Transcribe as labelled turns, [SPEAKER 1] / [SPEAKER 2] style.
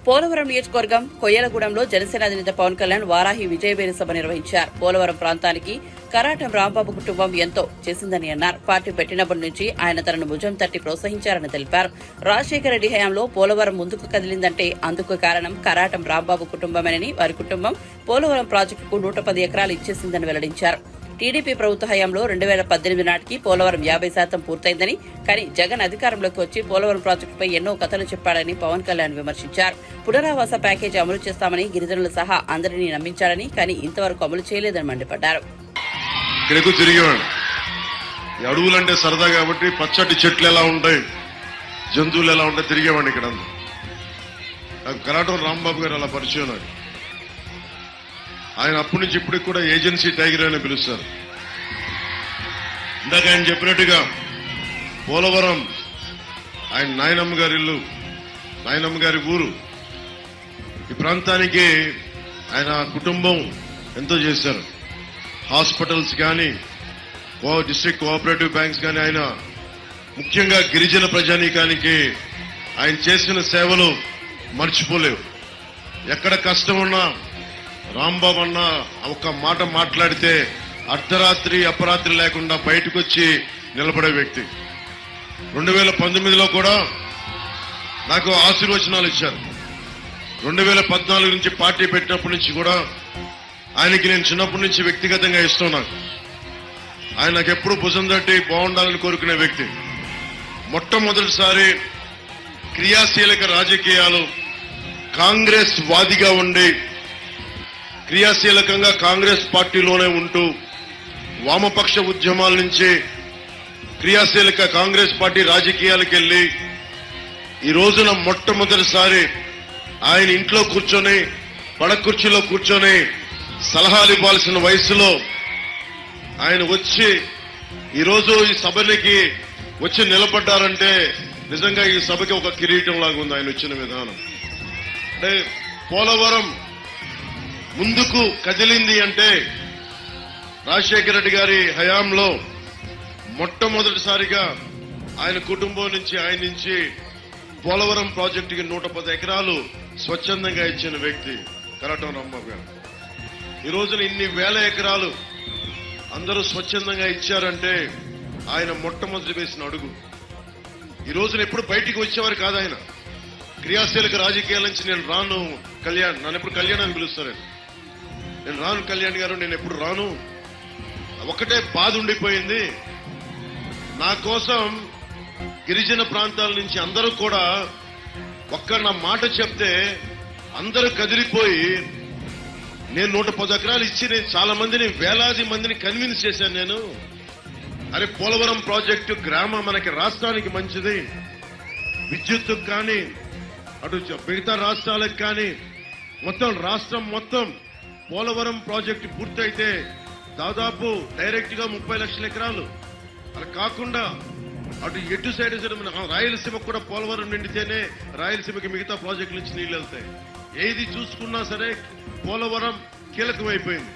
[SPEAKER 1] పోలవరం నియోజకవర్గం కొయ్యలగూడెంలో జనసేన అధినేత పవన్ కళ్యాణ్ వారాహి విజయవేరి సభ నిర్వహించారు. పోలవరం ప్రాంతానికి కరాటం రాంబాబు కుటుంబం ఎంతో చేసిందని అన్నారు. పార్టీ పెట్టినప్పటి నుంచి ఆయన తనను భుజం తట్టి ప్రోత్సహించారని తెలిపారు. రాజశేఖర రెడ్డి హయాంలో పోలవరం ముందుకు కదిలిందంటే అందుకు కారణం కరాటం రాంబాబు కుటుంబమేనని, వారి కుటుంబం పోలవరం ప్రాజెక్టుకు 110 ఎకరాలు ఇచ్చేసిందని వెల్లడించారు. టీడీపీ ప్రభుత్వ హయాంలో 2018 నాటికి పోలవరం 50% పూర్తయిందని, కానీ జగన్ అధికారంలోకి వచ్చి పోలవరం ప్రాజెక్టుపై ఎన్నో కథలు చెప్పాడని పవన్ కళ్యాణ్ విమర్శించారు. పునరావాస ప్యాకేజీ అమలు చేస్తామని గిరిజనులు సహా అందరినీ నమ్మించారని, కానీ ఇంతవరకు అమలు చేయలేదని మండిపడ్డారు.
[SPEAKER 2] అడవులంటే సరదా కాబట్టి పచ్చటి చెట్లు ఎలా ఉంటాయి, జంతువులు ఎలా ఉంటాయి తిరిగేవాడిని. ఇక్కడ నాకు కరాటం రాంబాబు గారు అలా పరిచయం. నాకు ఆయన అప్పటి నుంచి ఇప్పటికి కూడా ఏజెన్సీ టైగర్ అని పిలుస్తారు. ఇందాక ఆయన చెప్పినట్టుగా పోలవరం ఆయన నాయనమ్మ గారి ఇల్లు, నాయనమ్మ గారి ఊరు. ఈ ప్రాంతానికి ఆయన కుటుంబం ఎంతో చేశారు. హాస్పిటల్స్ కానీ, డిస్ట్రిక్ట్ కోఆపరేటివ్ బ్యాంక్స్ కానీ, ఆయన ముఖ్యంగా గిరిజన ప్రజానీకానికి ఆయన చేసిన సేవలు మర్చిపోలేవు. ఎక్కడ కష్టం ఉన్నా రాంబాబు అన్న ఒక మాట మాట్లాడితే అర్ధరాత్రి అపరాత్రి లేకుండా బయటకు వచ్చి నిలబడే వ్యక్తి. 2019లో కూడా నాకు ఆశీర్వచనాలు ఇచ్చారు. 2014 నుంచి పార్టీ పెట్టినప్పటి నుంచి కూడా ఆయనకి నేను చిన్నప్పటి నుంచి వ్యక్తిగతంగా ఇస్తున్నాను. ఆయన నాకు ఎప్పుడు భుజం తట్టి బాగుండాలని కోరుకునే వ్యక్తి. మొట్టమొదటిసారి క్రియాశీలక రాజకీయాలు, కాంగ్రెస్ వాదిగా ఉండి క్రియాశీలకంగా కాంగ్రెస్ పార్టీలోనే ఉంటూ వామపక్ష ఉద్యమాల నుంచి క్రియాశీలక కాంగ్రెస్ పార్టీ రాజకీయాలకు వెళ్లి ఈ రోజున మొట్టమొదటిసారి ఆయన ఇంట్లో కూర్చొని, పడకుర్చీలో కూర్చొని సలహాలు ఇవ్వాల్సిన వయసులో ఆయన వచ్చి ఈరోజు ఈ సభకి వచ్చి నిలబడ్డారంటే నిజంగా ఈ సభకి ఒక కిరీటం లాగా ఉంది ఆయన వచ్చిన విధానం. అంటే పోలవరం ముందుకు కదిలింది అంటే రాజశేఖర రెడ్డి గారి హయాంలో మొట్టమొదటిసారిగా ఆయన కుటుంబం నుంచి, ఆయన నుంచి పోలవరం ప్రాజెక్టుకి 110 ఎకరాలు స్వచ్ఛందంగా ఇచ్చిన వ్యక్తి కరాటం రాంబాబు గారు. ఈ రోజున ఇన్ని వేల ఎకరాలు అందరూ స్వచ్ఛందంగా ఇచ్చారంటే ఆయన మొట్టమొదటి వేసిన అడుగు. ఈ రోజున ఎప్పుడు బయటికి వచ్చేవారు కాదు ఆయన. క్రియాశీలక రాజకీయాల నుంచి నేను రాను కళ్యాణ్, నన్ను ఎప్పుడు కళ్యాణ్ అని పిలుస్తారు. నేను రాను కళ్యాణ్ గారు, నేను ఎప్పుడు రాను. ఒకటే బాధ ఉండిపోయింది. నా కోసం గిరిజన ప్రాంతాల నుంచి అందరూ కూడా ఒక్క నా మాట చెప్తే అందరూ కదిలిపోయి నేను 110 ఎకరాలు ఇచ్చి నేను చాలా మందిని, వేలాది మందిని కన్విన్స్ చేశాను. నేను అరే పోలవరం ప్రాజెక్టు గ్రామం మనకి రాష్ట్రానికి మంచిది, విద్యుత్తుకు కానీ, అటు మిగతా రాష్ట్రాలకు కానీ, మొత్తం రాష్ట్రం మొత్తం పోలవరం ప్రాజెక్టు పూర్తయితే దాదాపు డైరెక్ట్ గా 30 లక్షల ఎకరాలు. అలా కాకుండా ఎటు సైడ్ రాయలసీమకు కూడా పోలవరం నిండితేనే రాయలసీమకి మిగతా ప్రాజెక్టుల నుంచి నీళ్లు వెళ్తాయి. ఏది చూసుకున్నా సరే పోలవరం కీలకమైపోయింది.